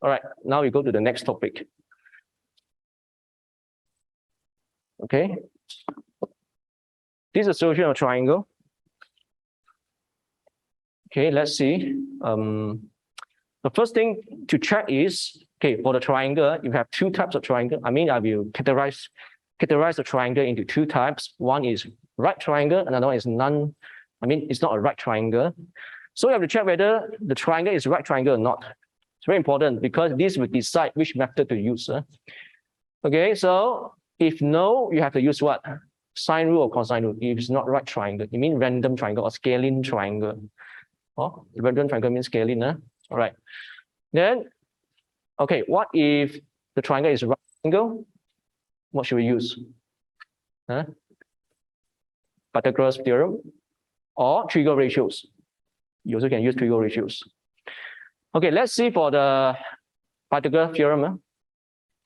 All right, now we go to the next topic. Okay. This is a solution of triangle. Okay, let's see. The first thing to check is, okay, for the triangle, you have two types of triangle. I mean, I will categorize the triangle into two types. One is right triangle, another one is it's not a right triangle. So you have to check whether the triangle is a right triangle or not. It's very important because this will decide which method to use. Okay, so if no, you have to use what? Sine rule or cosine rule. If it's not right triangle, you mean random triangle or scaling triangle. Oh, random triangle means scaling. All right. Then, okay, what if the triangle is right triangle? What should we use? Pythagoras theorem or trigo ratios. You also can use trigo ratios. Okay, let's see for the Pythagoras theorem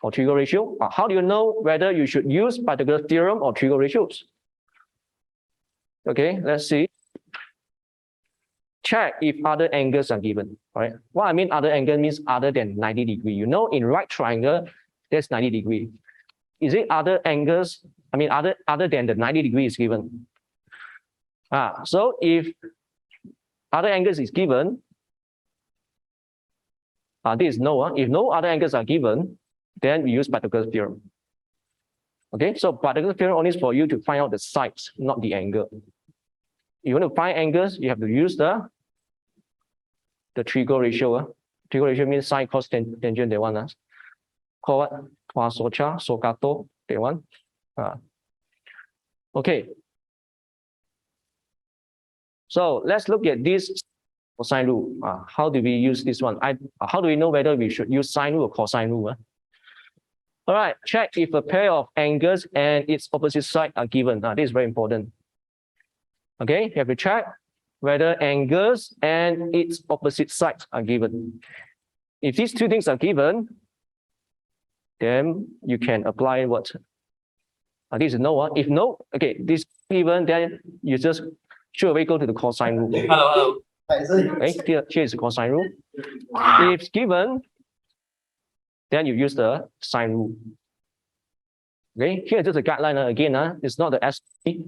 or trigo ratio. How do you know whether you should use Pythagoras theorem or trigo ratios? Okay, let's see. Check if other angles are given. All right. What I mean other angle means other than 90 degrees. You know, in right triangle, there's 90 degrees. Is it other angles? I mean, other than the 90 degrees is given. So if other angles is given, this is no. If no other angles are given, then we use Pythagoras theorem. Okay, so Pythagoras theorem only is for you to find out the sides, not the angle. If you want to find angles, you have to use the trigo ratio. Trigo ratio means sine, cos, tangent, that one. Call what? Qua, socha, socato, that one. Okay. So let's look at this cosine rule. How do we use this one? How do we know whether we should use sine rule or cosine rule? All right, check if a pair of angles and its opposite side are given. This is very important. Okay, you have to check whether angles and its opposite sides are given. If these two things are given, then you can apply what? This is no. If no, okay, this is given, then you just straight away go to the cosine rule. Hello. Okay, here is the cosine rule. If it's given, then you use the sine rule. Okay, here is just a guideline again. It's not the SC.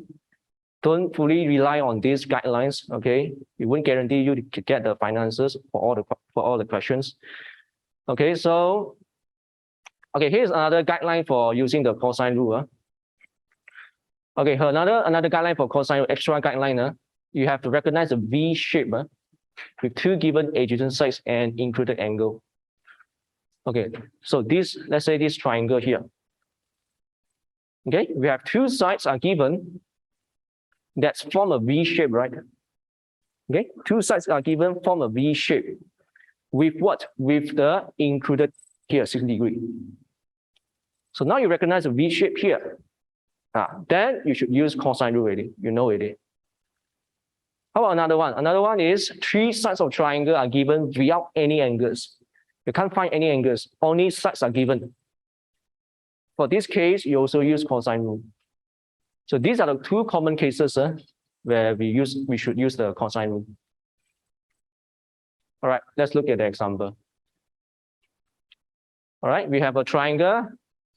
Don't fully rely on these guidelines. Okay, it won't guarantee you to get the finances for all the questions. Okay, so here's another guideline for using the cosine rule. Okay, another guideline for cosine rule, extra guideline. You have to recognize a V shape with two given adjacent sides and included angle. Okay, so let's say this triangle here. Okay, we have two sides are given that form a V shape, right? Okay, two sides are given form a V shape with what? With the included here 60 degrees. So now you recognize a V shape here. Then you should use cosine rule already. You know already. How about another one? Another one is three sides of triangle are given without any angles. You can't find any angles. Only sides are given. For this case, you also use cosine rule. So these are the two common cases where we should use the cosine rule. All right, let's look at the example. All right, we have a triangle,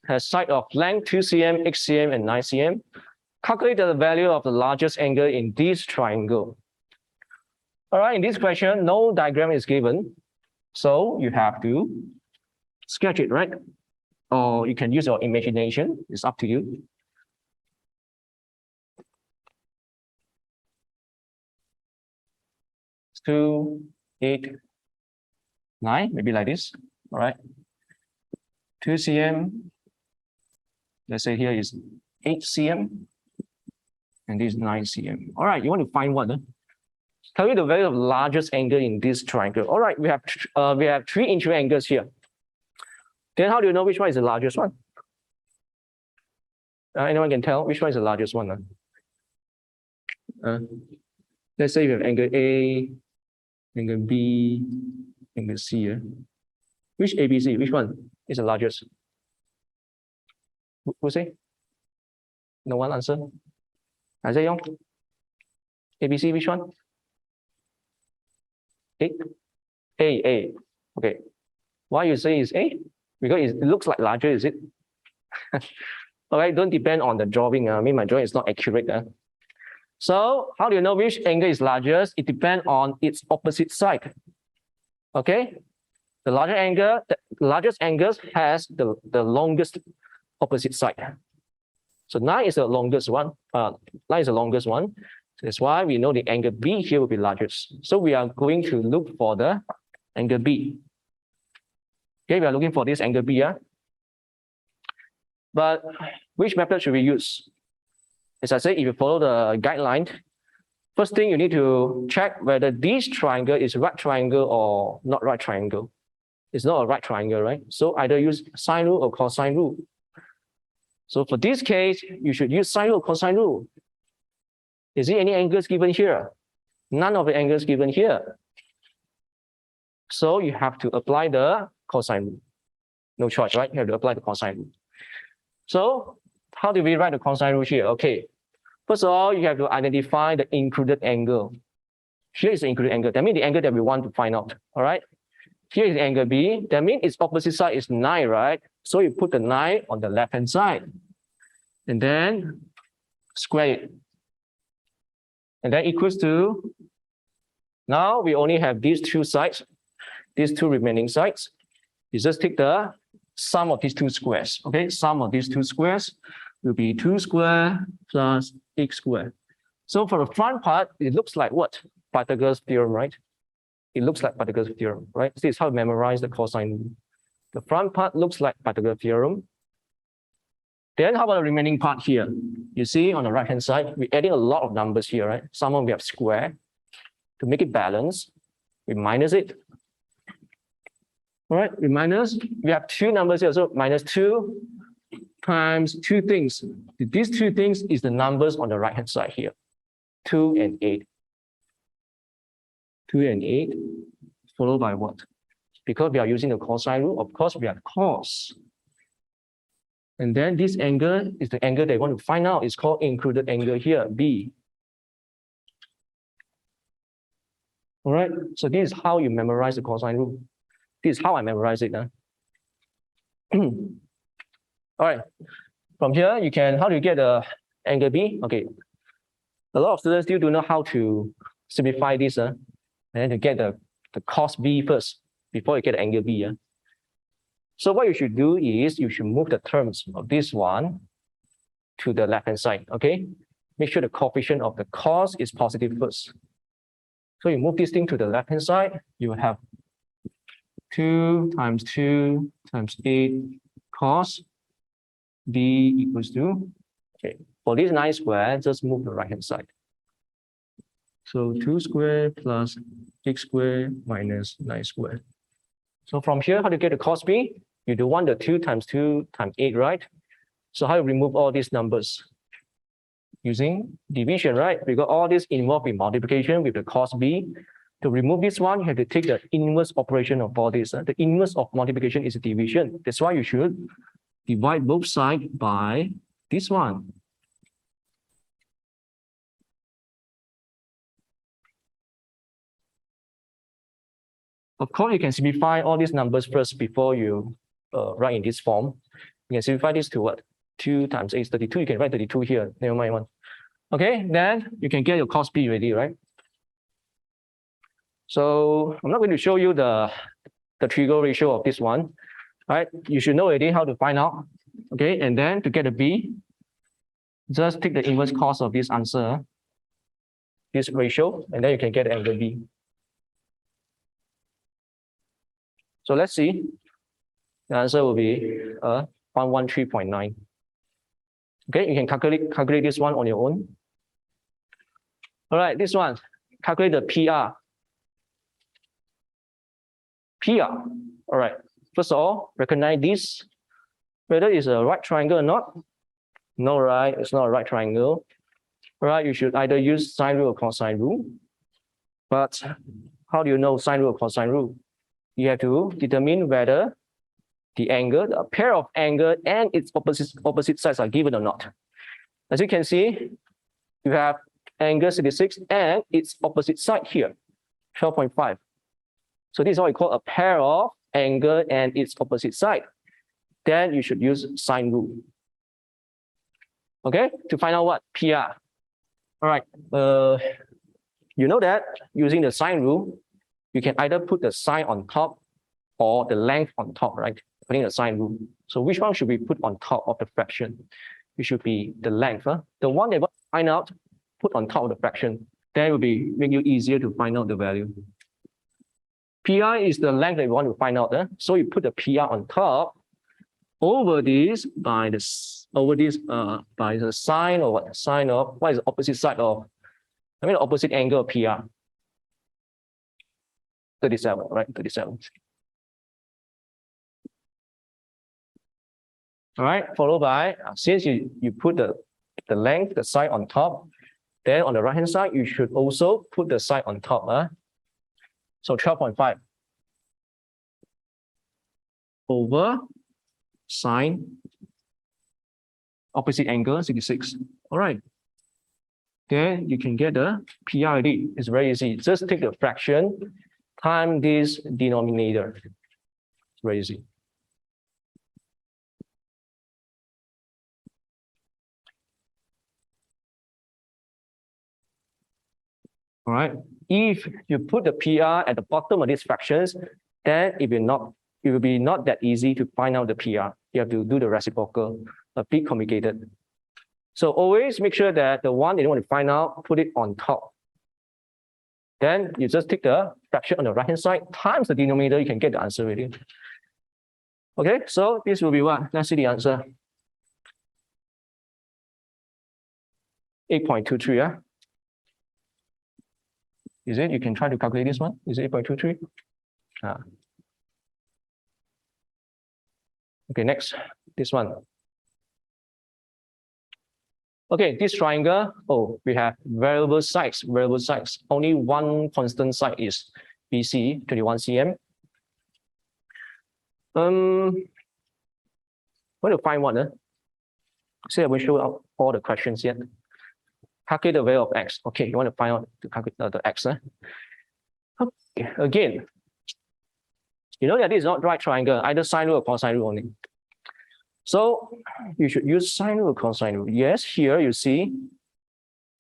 has side of length 2 cm, 8 cm, and 9 cm. Calculate the value of the largest angle in this triangle. All right, in this question, no diagram is given. So you have to sketch it, right? Or you can use your imagination. It's up to you. Two, 8, 9, maybe like this. All right. 2 cm. Let's say here is 8 cm. And this is 9 cm. All right, you want to find what? Tell me the value of the largest angle in this triangle. All right, we have 3 interior angles here. Then how do you know which one is the largest one? Anyone can tell which one is the largest one? Let's say you have angle A, angle B, angle C. Which ABC? Which one is the largest? Who say? No one answer. Isaiah Yong. ABC, which one? A. Okay. Why you say is A? Because it looks like larger, is it? All right, don't depend on the drawing. I mean, my drawing is not accurate. So how do you know which angle is largest? It depends on its opposite side. Okay, the larger angle, the largest angle has the longest opposite side. So 9 is the longest one. 9 is the longest one. That's why we know the angle B here will be largest. So we are going to look for the angle B. Okay, we are looking for this angle B. Yeah? But which method should we use? As I said, if you follow the guideline, first thing you need to check whether this triangle is right triangle or not right triangle. It's not a right triangle, right? So either use sine rule or cosine rule. So for this case, you should use sine rule or cosine rule. Is there any angles given here? None of the angles given here. So you have to apply the cosine rule. No choice, right? You have to apply the cosine rule. So how do we write the cosine rule here? Okay. First of all, you have to identify the included angle. Here is the included angle. That means the angle that we want to find out. All right. Here is the angle B. That means its opposite side is 9, right? So you put the 9 on the left-hand side. And then square it. And that equals to, now we only have these two sides, these two remaining sides. You just take the sum of these two squares. Okay, sum of these two squares will be 2 squared plus x squared. So for the front part, it looks like what? Pythagoras theorem, right? It looks like Pythagoras theorem, right? This is how to memorize the cosine rule. The front part looks like Pythagoras theorem. Then how about the remaining part here? You see on the right-hand side, we're adding a lot of numbers here, right? Some of them we have square. To make it balance, we minus it. All right, we minus, we have two numbers here, so minus 2 times two things. These two things is the numbers on the right-hand side here, 2 and 8. 2 and 8, followed by what? Because we are using the cosine rule, of course, we have cos. And then this angle is the angle they want to find out. It's called included angle here, B. All right, so this is how you memorize the cosine rule. This is how I memorize it. All right, from here, you can, how do you get the angle B? Okay, a lot of students still don't know how to simplify this. And then to get the cos B first, before you get the angle B. So what you should do is you should move the terms of this one to the left-hand side, okay? Make sure the coefficient of the cos is positive first. So you move this thing to the left-hand side, you have 2 times 2 times 8 cos B equals to, okay, for this 9 squared, just move the right-hand side. So 2 squared plus x squared minus 9 squared. So from here, how to get the cos B? You do want the 2 times 8, right? So how you remove all these numbers? Using division, right? Because all this involved in multiplication with the cos B. To remove this one, you have to take the inverse operation of all this. The inverse of multiplication is division. That's why you should divide both sides by this one. Of course, you can simplify all these numbers first before you write in this form. You can simplify this to what? 2 times 8 is 32. You can write 32 here. Never mind one. Okay, then you can get your cos B ready, right? So I'm not going to show you the trigo ratio of this one. Right? You should know already how to find out. Okay, and then to get a B, just take the inverse cos of this answer, this ratio, and then you can get the angle B. So let's see. The answer will be 113.9. Okay, you can calculate this one on your own. All right, this one, calculate the PR. PR, all right. First of all, recognize this, whether it's a right triangle or not. No, right, it's not a right triangle. All right, you should either use sine rule or cosine rule. But how do you know sine rule or cosine rule? You have to determine whether the angle, a pair of angle and its opposite sides are given or not. As you can see, you have angle 66 and its opposite side here, 12.5. So this is what we call a pair of angle and its opposite side, then you should use sine rule. Okay, to find out what? PR. All right, you know that using the sine rule, you can either put the sine on top or the length on top, right? Putting the sine rule. So which one should we put on top of the fraction? It should be the length. The one that we find out, put on top of the fraction. Then it will be make you easier to find out the value. PR is the length that you want to find out. So you put the PR on top over this by the sine or what? Sine of what is the opposite side of? I mean the opposite angle of PR. 37, right? 37. All right, followed by since you put the length, the side on top, then on the right hand side you should also put the side on top. So 12.5 over sine opposite angle 66. All right. Then you can get the PRD. It's very easy. Just take the fraction times this denominator. It's very easy. All right. If you put the PR at the bottom of these fractions, then it will be not that easy to find out the PR. You have to do the reciprocal, a bit complicated. So always make sure that the one that you want to find out, put it on top. Then you just take the fraction on the right hand side times the denominator, you can get the answer already. Okay, so this will be what? Let's see the answer. 8.23, yeah? Is it? You can try to calculate this one. Is it 8.23? Okay, next, this one. Okay, this triangle, we have variable sides. Only one constant side is BC, 21 cm. Want to find one. See, I will show out all the questions yet. Calculate the value of x. Okay, you want to find out to calculate the x. Okay, again, you know that this is not right triangle, either sine rule or cosine rule only. So you should use sine rule or cosine rule. Yes, here you see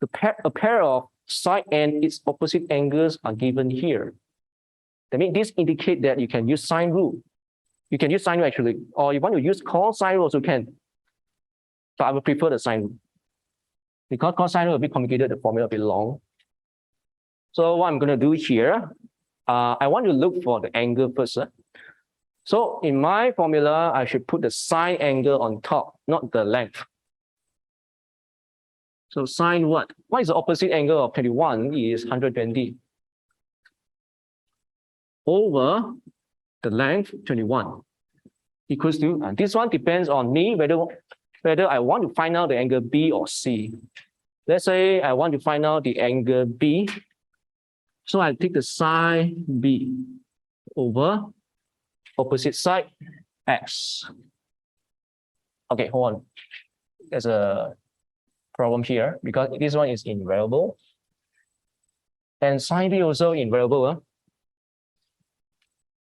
a pair of side and its opposite angles are given here. That means this indicates that you can use sine rule. You can use sine rule actually, or you want to use cosine rule also can. But I would prefer the sine rule. Because cosine rule is a bit complicated, the formula a bit long. So what I'm going to do here, I want to look for the angle first. So in my formula, I should put the sine angle on top, not the length. So sine what? What is the opposite angle of 21? Is 120 over the length 21 equals to, and this one depends on me whether I want to find out the angle B or C. Let's say I want to find out the angle B. So I take the sine B over opposite side X. Okay, hold on. There's a problem here because this one is invariable. And sine B also invariable.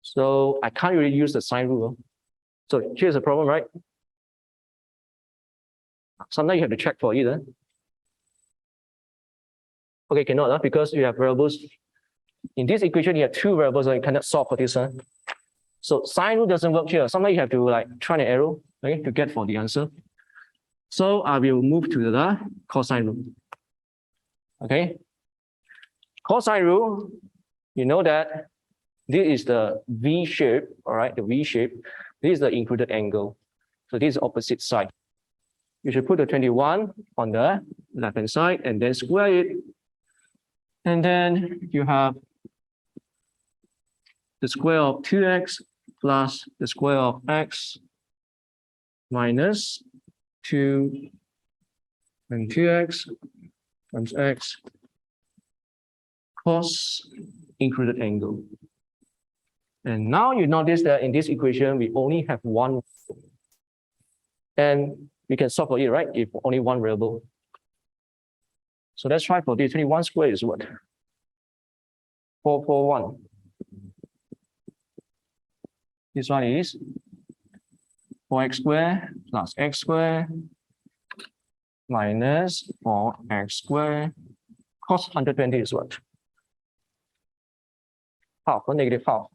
So I can't really use the sine rule. So here's the problem, right? Sometimes you have to check for it. Okay, cannot, because you have variables. In this equation, you have two variables, so you cannot solve for this. So sine rule doesn't work here. Sometimes you have to try an arrow, okay, to get for the answer. So I will move to the cosine rule. Okay. Cosine rule, you know that this is the V shape, all right, the V shape. This is the included angle. So this is opposite side. You should put the 21 on the left-hand side and then square it. And then you have the square of 2x plus the square of x minus 2 and 2x times x cos included angle. And now you notice that in this equation, we only have one. And we can solve for it, right? If only one variable. So let's try for this. 21 squared is what? 441. This one is 4x squared plus x squared minus 4x squared. Cos 120 is what? Half or negative half.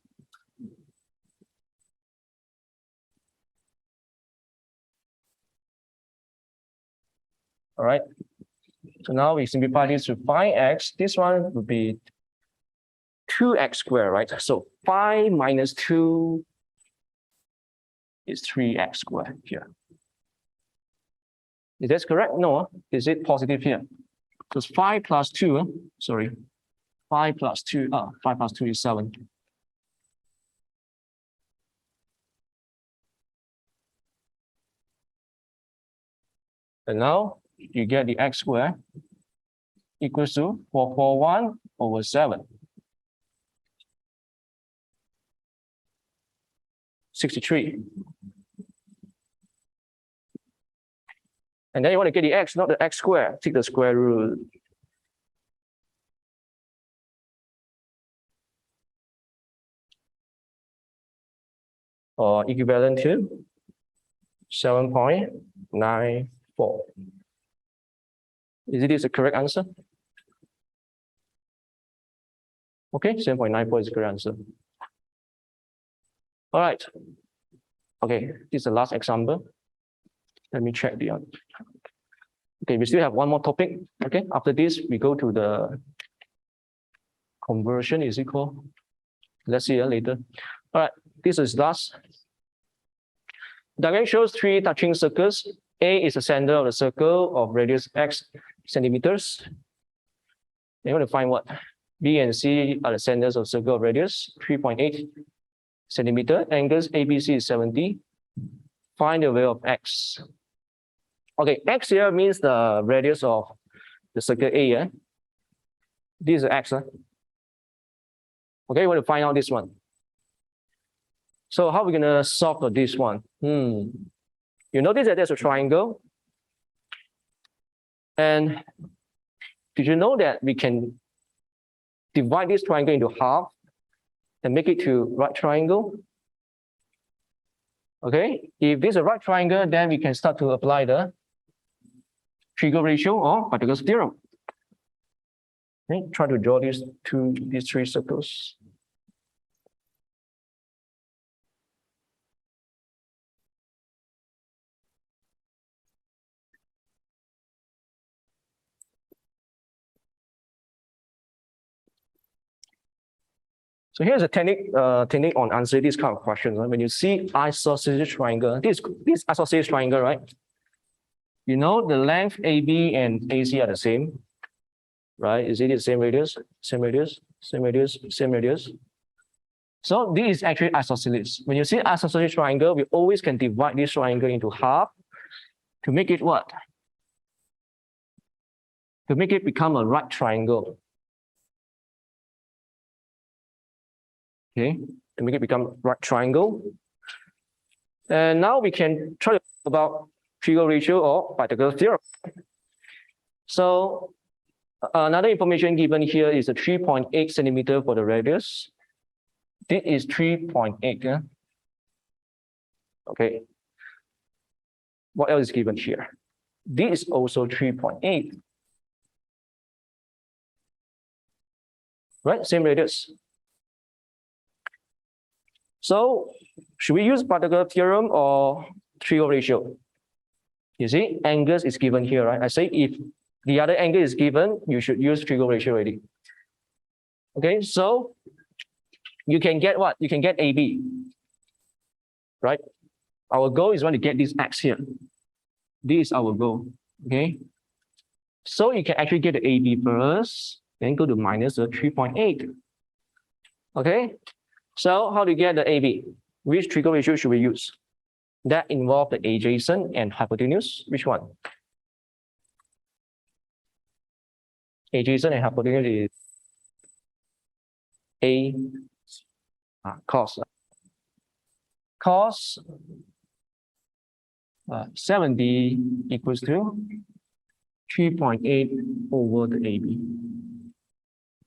All right. So now we simplify this to 5x. This one would be 2x squared, right? So 5 minus 2 is 3x squared here. Is that correct? No. Is it positive here? Because 5 plus 2, sorry. 5 plus 2, 5 plus 2 is 7. And now you get the x squared equals to 441 over 7. 63. And then you want to get the x, not the x squared. Take the square root. Or equivalent to 7.94. Is it the correct answer? Okay, 7.94 is the correct answer. All right. Okay, this is the last example. Let me check the other. Okay, we still have one more topic. Okay, after this, we go to the conversion, is it called? Let's see later. All right, this is last. Diagram shows 3 touching circles. A is the center of the circle of radius x centimeters. You want to find what? B and C are the centers of circle of radius 3.8 centimeter. Angles ABC is 70. Find the value of x. Okay, x here means the radius of the circle A. Yeah? This is x. Okay, we want to find out this one. So how are we going to solve for this one? You notice that there's a triangle. And did you know that we can divide this triangle into half and make it to right triangle? Okay, if this is a right triangle, then we can start to apply the triangle ratio or Pythagoras theorem. Okay, try to draw these 3 circles. So here's a technique on answering this kind of questions. When you see isosceles triangle, this isosceles triangle, right? You know the length AB and AC are the same, right? Is it the same radius, same radius, same radius, same radius? So this is actually isosceles. When you see isosceles triangle, we always can divide this triangle into half to make it what? To make it become a right triangle. Okay, to make it become right triangle. And now we can try to talk about triangle ratio or Pythagoras theorem. So another information given here is a 3.8 centimeter for the radius. This is 3.8. Yeah? Okay. What else is given here? This is also 3.8. Right, same radius. So should we use Pythagoras theorem or triangle ratio? You see, angles is given here, right? I say if the other angle is given, you should use triangle ratio already. Okay, so you can get what? You can get AB, right? Our goal is want to get this x here. This is our goal, okay? So you can actually get the AB first, then go to minus the 3.8. Okay, so how do you get the AB? Which triangle ratio should we use? That involve the adjacent and hypotenuse. Which one? Adjacent and hypotenuse is A cos. Cos 70 equals to 3.8 over the AB.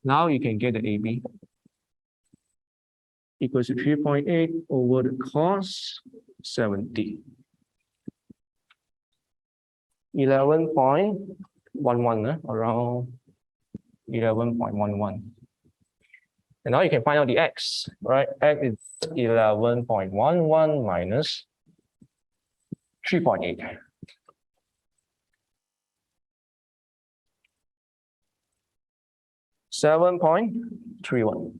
Now you can get the AB. equals to 3.8 over the cos 70. 11.11, around 11.11. And now you can find out the x, right? X is 11.11 minus 3.8. 7.31.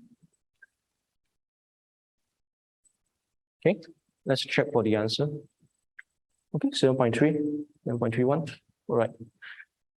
Okay, let's check for the answer. Okay, 7.3, 7.31. All right.